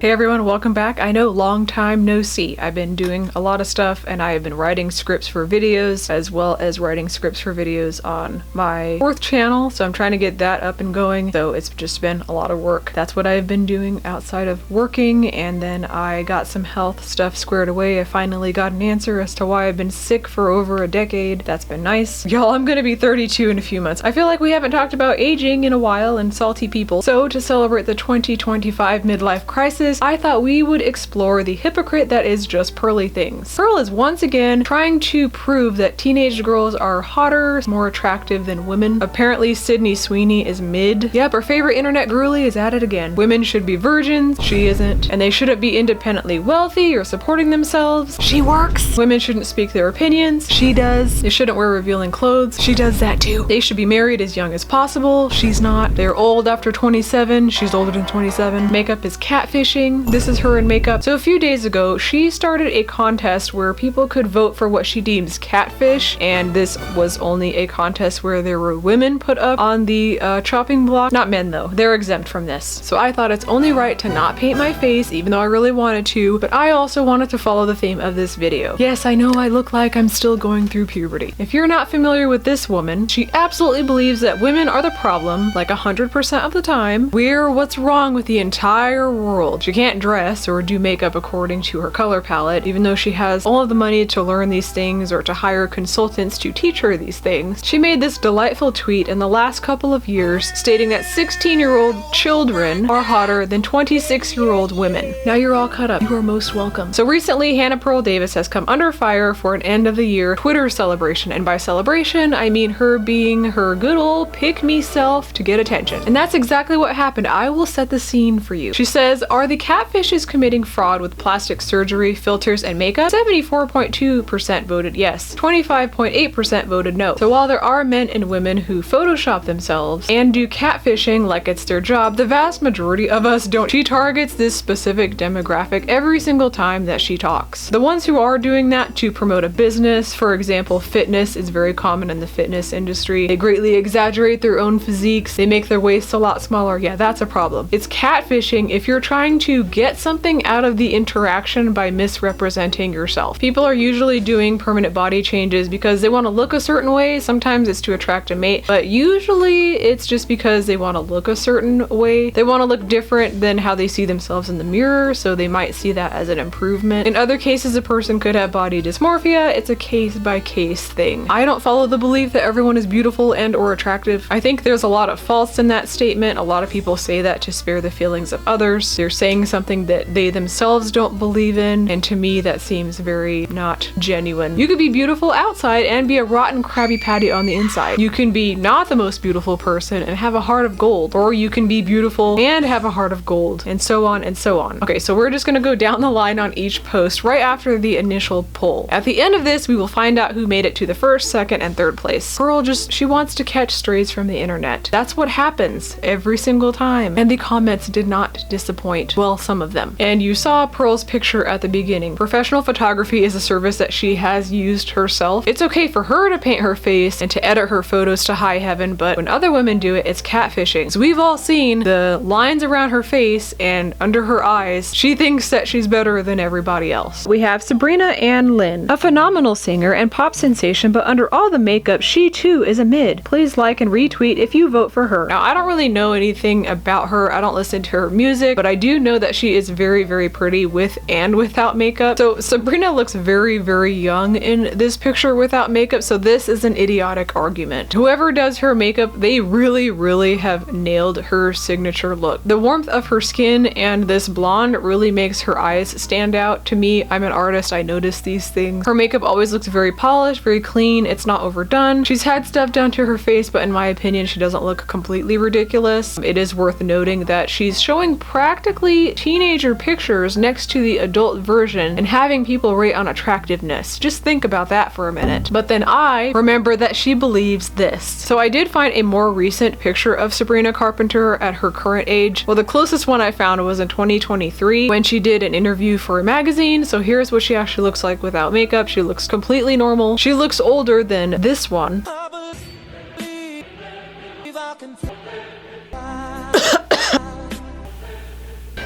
Hey everyone, welcome back. I know, long time no see. I've been doing a lot of stuff and I have been writing scripts for videos as well as writing scripts for videos on my fourth channel, so I'm trying to get that up and going. So it's just been a lot of work. That's what I've been doing outside of working, and then I got some health stuff squared away. I finally got an answer as to why I've been sick for over a decade. That's been nice. Y'all, I'm gonna be 32 in a few months. I feel like we haven't talked about aging in a while and salty people. So to celebrate the 2025 midlife crisis, I thought we would explore the hypocrite that is Justpearlythings. Pearl is once again trying to prove that teenage girls are hotter, more attractive than women. Apparently Sydney Sweeney is mid. Yep, our favorite internet girly is at it again. Women should be virgins, she isn't. And they shouldn't be independently wealthy or supporting themselves, she works. Women shouldn't speak their opinions, she does. They shouldn't wear revealing clothes, she does that too. They should be married as young as possible, she's not. They're old after 27, she's older than 27. Makeup is catfishing. This is her in makeup. So a few days ago, she started a contest where people could vote for what she deems catfish, and this was only a contest where there were women put up on the chopping block. Not men though, they're exempt from this. So I thought it's only right to not paint my face, even though I really wanted to, but I also wanted to follow the theme of this video. Yes, I know I look like I'm still going through puberty. If you're not familiar with this woman, she absolutely believes that women are the problem, like 100% of the time. We're what's wrong with the entire world. She can't dress or do makeup according to her color palette, even though she has all of the money to learn these things or to hire consultants to teach her these things. She made this delightful tweet in the last couple of years stating that 16-year-old children are hotter than 26-year-old women. Now you're all caught up. You are most welcome. So recently, Hannah Pearl Davis has come under fire for an end of the year Twitter celebration, and by celebration, I mean her being her good old pick-me self to get attention. And that's exactly what happened. I will set the scene for you. She says, "Are the catfishes committing fraud with plastic surgery, filters, and makeup?" 74.2% voted yes. 25.8% voted no. So while there are men and women who Photoshop themselves and do catfishing like it's their job, the vast majority of us don't. She targets this specific demographic every single time that she talks. The ones who are doing that to promote a business, for example, fitness is very common in the fitness industry. They greatly exaggerate their own physiques. They make their waists a lot smaller. Yeah, that's a problem. It's catfishing if you're trying to get something out of the interaction by misrepresenting yourself. People are usually doing permanent body changes because they want to look a certain way. Sometimes it's to attract a mate, but usually it's just because they want to look a certain way. They want to look different than how they see themselves in the mirror, so they might see that as an improvement. In other cases, a person could have body dysmorphia. It's a case-by-case thing. I don't follow the belief that everyone is beautiful and or attractive. I think there's a lot of faults in that statement. A lot of people say that to spare the feelings of others. They're saying something that they themselves don't believe in, and to me that seems very not genuine. You could be beautiful outside and be a rotten Krabby Patty on the inside. You can be not the most beautiful person and have a heart of gold, or you can be beautiful and have a heart of gold, and so on and so on. Okay, so we're just gonna go down the line on each post right after the initial poll. At the end of this, we will find out who made it to the first, second, and third place. Pearl she wants to catch strays from the internet. That's what happens every single time. And the comments did not disappoint. Well, some of them. And you saw Pearl's picture at the beginning. Professional photography is a service that she has used herself. It's okay for her to paint her face and to edit her photos to high heaven, but when other women do it, it's catfishing. So we've all seen the lines around her face and under her eyes. She thinks that she's better than everybody else. We have Sabrina Ann Lynn, a phenomenal singer and pop sensation, but under all the makeup, she too is a mid. Please like and retweet if you vote for her. Now, I don't really know anything about her. I don't listen to her music, but I do know that she is very, very pretty with and without makeup. So Sabrina looks very, very young in this picture without makeup, so this is an idiotic argument. Whoever does her makeup, they really, really have nailed her signature look. The warmth of her skin and this blonde really makes her eyes stand out. To me, I'm an artist, I notice these things. Her makeup always looks very polished, very clean, it's not overdone. She's had stuff done to her face, but in my opinion, she doesn't look completely ridiculous. It is worth noting that she's showing practically teenager pictures next to the adult version and having people rate on attractiveness. Just think about that for a minute. But then I remember that she believes this. So I did find a more recent picture of Sabrina Carpenter at her current age. Well, the closest one I found was in 2023 when she did an interview for a magazine. So here's what she actually looks like without makeup. She looks completely normal. She looks older than this one.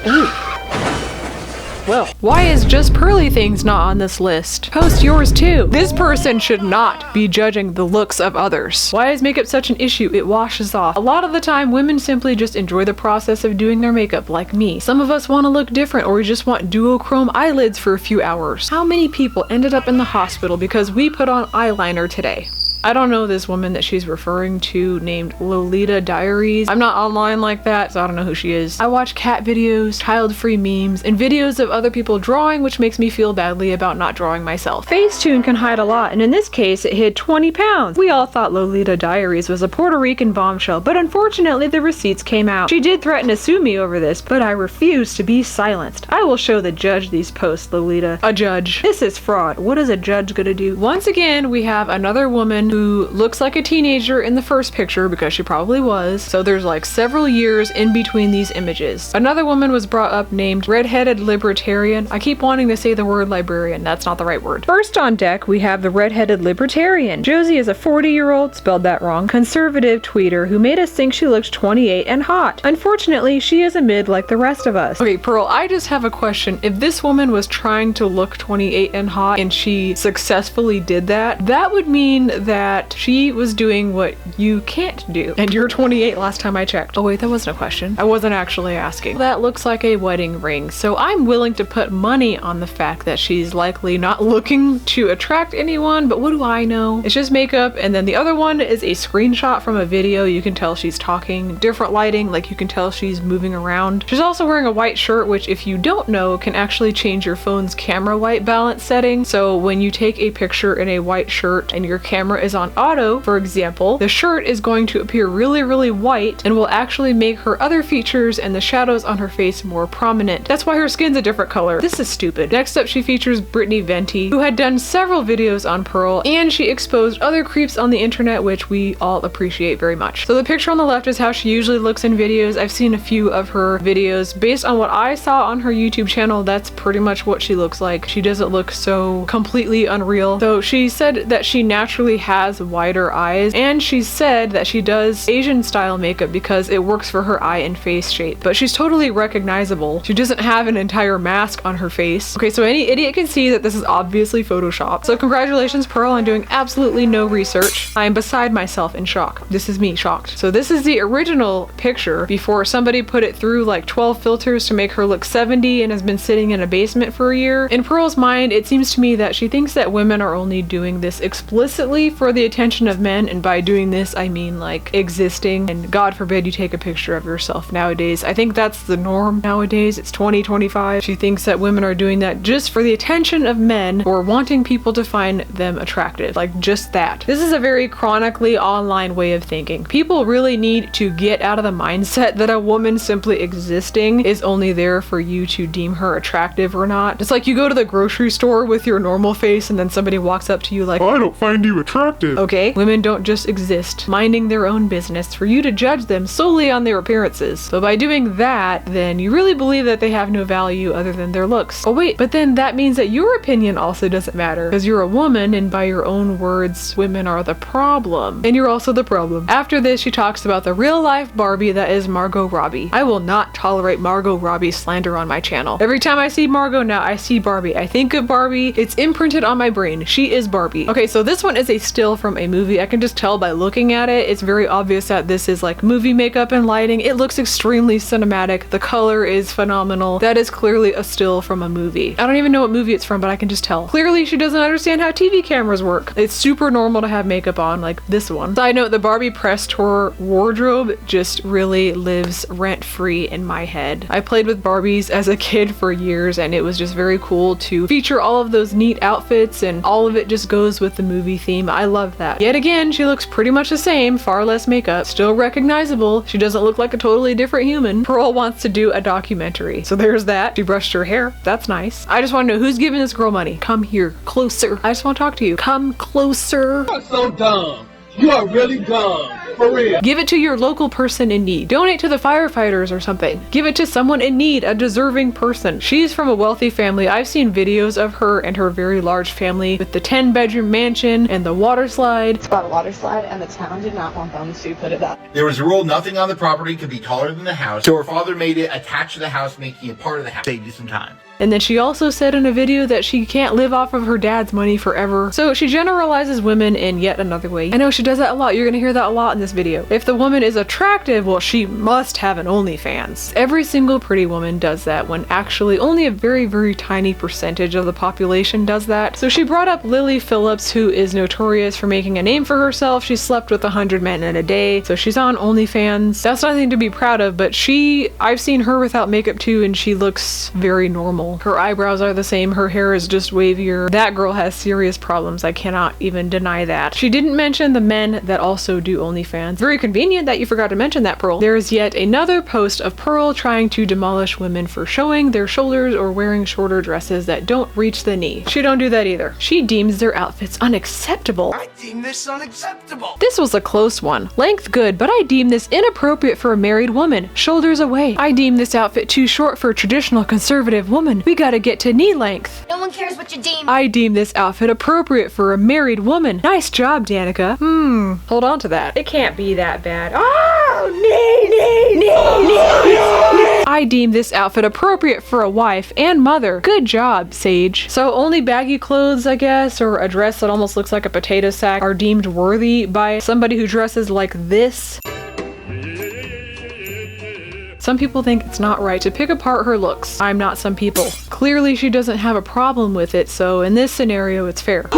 Ooh. Well, why is Justpearlythings not on this list? Post yours too. This person should not be judging the looks of others. Why is makeup such an issue? It washes off. A lot of the time, women simply just enjoy the process of doing their makeup, like me. Some of us want to look different, or we just want duochrome eyelids for a few hours. How many people ended up in the hospital because we put on eyeliner today? I don't know this woman that she's referring to named Lolita Diaries. I'm not online like that, so I don't know who she is. I watch cat videos, child-free memes, and videos of other people drawing, which makes me feel badly about not drawing myself. Facetune can hide a lot, and in this case, it hid 20 pounds. We all thought Lolita Diaries was a Puerto Rican bombshell, but unfortunately the receipts came out. She did threaten to sue me over this, but I refuse to be silenced. I will show the judge these posts, Lolita. A judge. This is fraud. What is a judge gonna do? Once again, we have another woman who looks like a teenager in the first picture, because she probably was, so there's like several years in between these images. Another woman was brought up named Redheaded Libertarian. I keep wanting to say the word librarian, that's not the right word. First on deck, we have the Redheaded Libertarian. Josie is a 40-year-old, spelled that wrong, conservative tweeter who made us think she looked 28 and hot. Unfortunately, she is a mid like the rest of us. Okay, Pearl, I just have a question. If this woman was trying to look 28 and hot and she successfully did that, that would mean that she was doing what you can't do. And you're 28 last time I checked. Oh wait, that wasn't a question. I wasn't actually asking. That looks like a wedding ring, so I'm willing to put money on the fact that she's likely not looking to attract anyone, but what do I know? It's just makeup. And then the other one is a screenshot from a video. You can tell she's talking, different lighting, like you can tell she's moving around. She's also wearing a white shirt, which if you don't know, can actually change your phone's camera white balance setting. So when you take a picture in a white shirt and your camera is on auto, for example, the shirt is going to appear really, really white and will actually make her other features and the shadows on her face more prominent. That's why her skin's a different color. This is stupid. Next up, she features Brittany Venti, who had done several videos on Pearl, and she exposed other creeps on the internet, which we all appreciate very much. So the picture on the left is how she usually looks in videos. I've seen a few of her videos. Based on what I saw on her YouTube channel, that's pretty much what she looks like. She doesn't look so completely unreal. So she said that she naturally has wider eyes, and she said that she does Asian style makeup because it works for her eye and face shape, but she's totally recognizable. She doesn't have an entire mask on her face. Okay, so any idiot can see that this is obviously Photoshopped. So congratulations, Pearl, on doing absolutely no research. I am beside myself in shock. This is me shocked. So this is the original picture before somebody put it through like 12 filters to make her look 70 and has been sitting in a basement for a year. In Pearl's mind, it seems to me that she thinks that women are only doing this explicitly for the attention of men, and by doing this I mean like existing, and God forbid you take a picture of yourself nowadays. I think that's the norm nowadays. It's 2025. She thinks that women are doing that just for the attention of men or wanting people to find them attractive, like just that. This is a very chronically online way of thinking. People really need to get out of the mindset that a woman simply existing is only there for you to deem her attractive or not. It's like you go to the grocery store with your normal face and then somebody walks up to you like, "I don't find you attractive." Okay, women don't just exist minding their own business for you to judge them solely on their appearances. So by doing that, then you really believe that they have no value other than their looks. Oh wait, but then that means that your opinion also doesn't matter because you're a woman, and by your own words, women are the problem. And you're also the problem. After this, she talks about the real life Barbie that is Margot Robbie. I will not tolerate Margot Robbie slander on my channel. Every time I see Margot now, I see Barbie. I think of Barbie. It's imprinted on my brain. She is Barbie. Okay, so this one is a still from a movie. I can just tell by looking at it. It's very obvious that this is like movie makeup and lighting. It looks extremely cinematic. The color is phenomenal. That is clearly a still from a movie. I don't even know what movie it's from, but I can just tell. Clearly she doesn't understand how TV cameras work. It's super normal to have makeup on, like this one. Side note, the Barbie press tour wardrobe just really lives rent-free in my head. I played with Barbies as a kid for years, and it was just very cool to feature all of those neat outfits, and all of it just goes with the movie theme. I love that. Yet again, she looks pretty much the same, far less makeup, still recognizable. She doesn't look like a totally different human. Pearl wants to do a documentary, so there's that. She brushed her hair. That's nice. I just want to know who's giving this girl money. Come here, closer. I just want to talk to you. Come closer. You are so dumb. You are really dumb. Maria. Give it to your local person in need. Donate to the firefighters or something. Give it to someone in need, a deserving person. She's from a wealthy family. I've seen videos of her and her very large family with the 10-bedroom mansion and the water slide. It's got a water slide and the town did not want them to put it up. There was a rule nothing on the property could be taller than the house, so her father made it attached to the house, making it part of the house. Saved you some time. And then she also said in a video that she can't live off of her dad's money forever. So she generalizes women in yet another way. I know she does that a lot. You're gonna hear that a lot in this video. If the woman is attractive, well, she must have an OnlyFans. Every single pretty woman does that when actually only a very, very tiny percentage of the population does that. So she brought up Lily Phillips, who is notorious for making a name for herself. She slept with 100 men in a day. So she's on OnlyFans. That's nothing to be proud of, but I've seen her without makeup too, and she looks very normal. Her eyebrows are the same, her hair is just wavier. That girl has serious problems, I cannot even deny that. She didn't mention the men that also do OnlyFans. Very convenient that you forgot to mention that, Pearl. There is yet another post of Pearl trying to demolish women for showing their shoulders or wearing shorter dresses that don't reach the knee. She don't do that either. She deems their outfits unacceptable. I deem this unacceptable. This was a close one. Length good, but I deem this inappropriate for a married woman. Shoulders away. I deem this outfit too short for a traditional conservative woman. We gotta get to knee length. No one cares what you deem. I deem this outfit appropriate for a married woman. Nice job, Danica. Hold on to that. It can't be that bad. Oh, knee. I deem this outfit appropriate for a wife and mother. Good job, Sage. So only baggy clothes, I guess, or a dress that almost looks like a potato sack are deemed worthy by somebody who dresses like this. Some people think it's not right to pick apart her looks. I'm not some people. Clearly she doesn't have a problem with it, so in this scenario it's fair.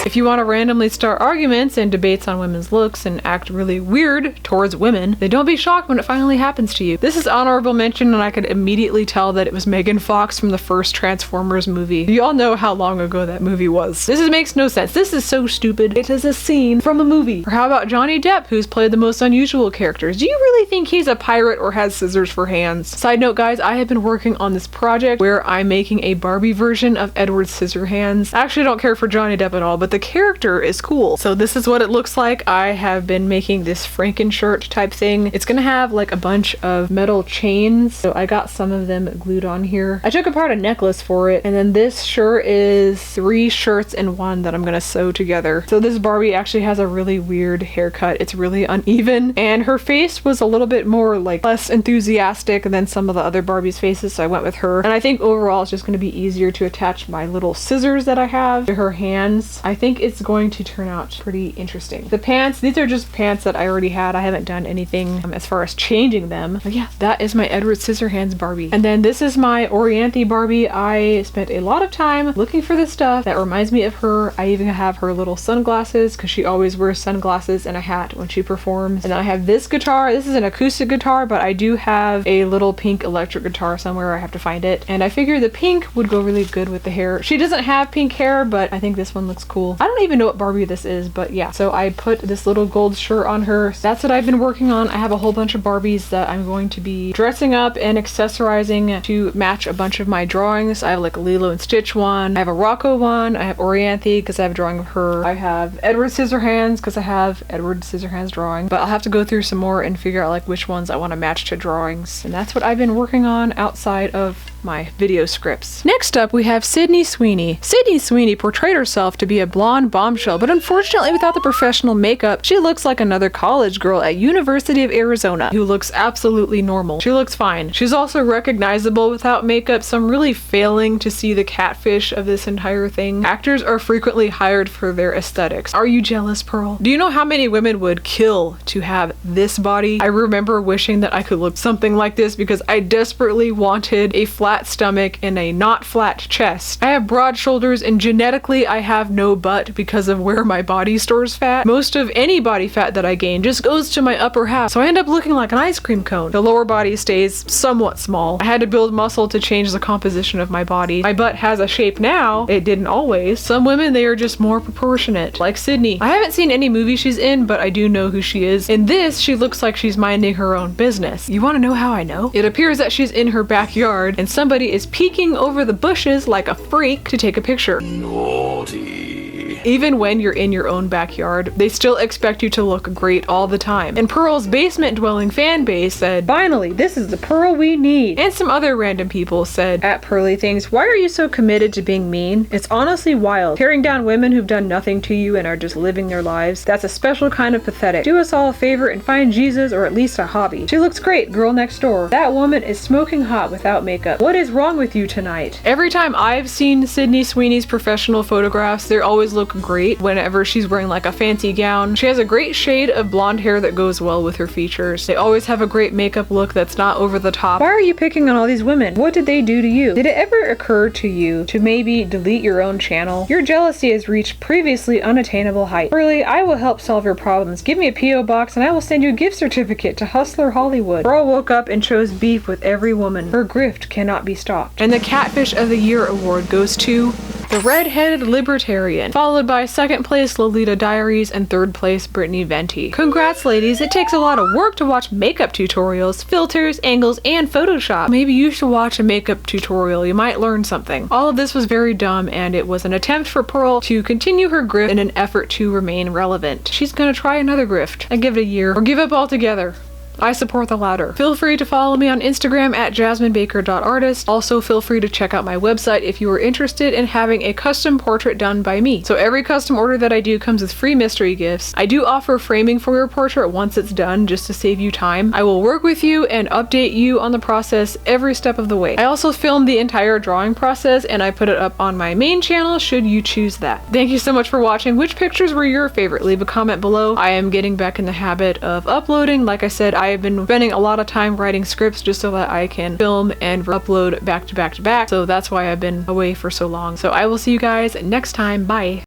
If you want to randomly start arguments and debates on women's looks and act really weird towards women, then don't be shocked when it finally happens to you. This is honorable mention, and I could immediately tell that it was Megan Fox from the first Transformers movie. You all know how long ago that movie was. Makes no sense. This is so stupid. It is a scene from a movie. Or how about Johnny Depp, who's played the most unusual characters? Do you really think he's a pirate or has scissors for hands? Side note, guys, I have been working on this project where I'm making a Barbie version of Edward Scissorhands. I actually don't care for Johnny Depp at all, but the character is cool. So this is what it looks like. I have been making this Franken shirt type thing. It's gonna have like a bunch of metal chains. So I got some of them glued on here. I took apart a necklace for it, and then this shirt is 3 shirts in one that I'm gonna sew together. So this Barbie actually has a really weird haircut. It's really uneven, and her face was a little bit more like less enthusiastic than some of the other Barbie's faces, so I went with her. And I think overall it's just gonna be easier to attach my little scissors that I have to her hands. I think it's going to turn out pretty interesting. The pants, these are just pants that I already had. I haven't done anything as far as changing them. But yeah, that is my Edward Scissorhands Barbie. And then this is my Orianthi Barbie. I spent a lot of time looking for this stuff that reminds me of her. I even have her little sunglasses because she always wears sunglasses and a hat when she performs. And then I have this guitar. This is an acoustic guitar, but I do have a little pink electric guitar somewhere. I have to find it. And I figured the pink would go really good with the hair. She doesn't have pink hair, but I think this one looks cool. I don't even know what Barbie this is, but yeah. So I put this little gold shirt on her. That's what I've been working on. I have a whole bunch of Barbies that I'm going to be dressing up and accessorizing to match a bunch of my drawings. I have like a Lilo and Stitch one. I have a Rocco one. I have Orianthi because I have a drawing of her. I have Edward Scissorhands because I have Edward Scissorhands drawing. But I'll have to go through some more and figure out like which ones I want to match to drawings. And that's what I've been working on outside of my video scripts. Next up, we have Sydney Sweeney. Sydney Sweeney portrayed herself to be a blonde bombshell, but unfortunately without the professional makeup, she looks like another college girl at University of Arizona who looks absolutely normal. She looks fine. She's also recognizable without makeup, so I'm really failing to see the catfish of this entire thing. Actors are frequently hired for their aesthetics. Are you jealous, Pearl? Do you know how many women would kill to have this body? I remember wishing that I could look something like this because I desperately wanted a flat stomach and a not flat chest. I have broad shoulders, and genetically I have no butt because of where my body stores fat. Most of any body fat that I gain just goes to my upper half, so I end up looking like an ice cream cone. The lower body stays somewhat small. I had to build muscle to change the composition of my body. My butt has a shape now. It didn't always. Some women, they are just more proportionate, like Sydney. I haven't seen any movie she's in, but I do know who she is. In this, she looks like she's minding her own business. You want to know how I know? It appears that she's in her backyard and somebody is peeking over the bushes like a freak to take a picture. Naughty. Even when you're in your own backyard, they still expect you to look great all the time. And Pearl's basement dwelling fan base said, "Finally, this is the Pearl we need." And some other random people said, at Pearlythings, "Why are you so committed to being mean? It's honestly wild. Tearing down women who've done nothing to you and are just living their lives. That's a special kind of pathetic. Do us all a favor and find Jesus or at least a hobby. She looks great, girl next door. That woman is smoking hot without makeup. What is wrong with you tonight?" Every time I've seen Sydney Sweeney's professional photographs, they always look great whenever she's wearing like a fancy gown. She has a great shade of blonde hair that goes well with her features. They always have a great makeup look that's not over the top. Why are you picking on all these women? What did they do to you? Did it ever occur to you to maybe delete your own channel? Your jealousy has reached previously unattainable height. Pearly, I will help solve your problems. Give me a P.O. box and I will send you a gift certificate to Hustler Hollywood. Pearl woke up and chose beef with every woman. Her grift cannot be stopped. And the Catfish of the Year award goes to the Red-Headed Libertarian, followed by second place Lolita Diaries and third place Brittany Venti. Congrats ladies, it takes a lot of work to watch makeup tutorials, filters, angles, and Photoshop. Maybe you should watch a makeup tutorial, you might learn something. All of this was very dumb and it was an attempt for Pearl to continue her grift in an effort to remain relevant. She's gonna try another grift. I give it a year, or give up altogether. I support the latter. Feel free to follow me on Instagram at jasminebaker.artist. Also feel free to check out my website if you are interested in having a custom portrait done by me. So every custom order that I do comes with free mystery gifts. I do offer framing for your portrait once it's done just to save you time. I will work with you and update you on the process every step of the way. I also filmed the entire drawing process and I put it up on my main channel should you choose that. Thank you so much for watching. Which pictures were your favorite? Leave a comment below. I am getting back in the habit of uploading. Like I said, I have been spending a lot of time writing scripts just so that I can film and upload back to back to back. So that's why I've been away for so long. So I will see you guys next time. Bye.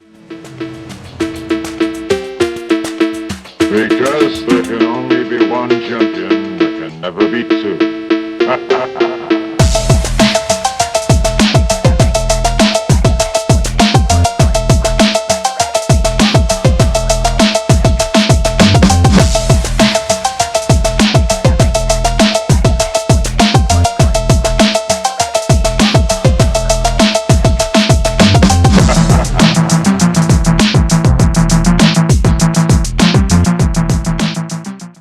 Because there can only be one champion, there can never be two.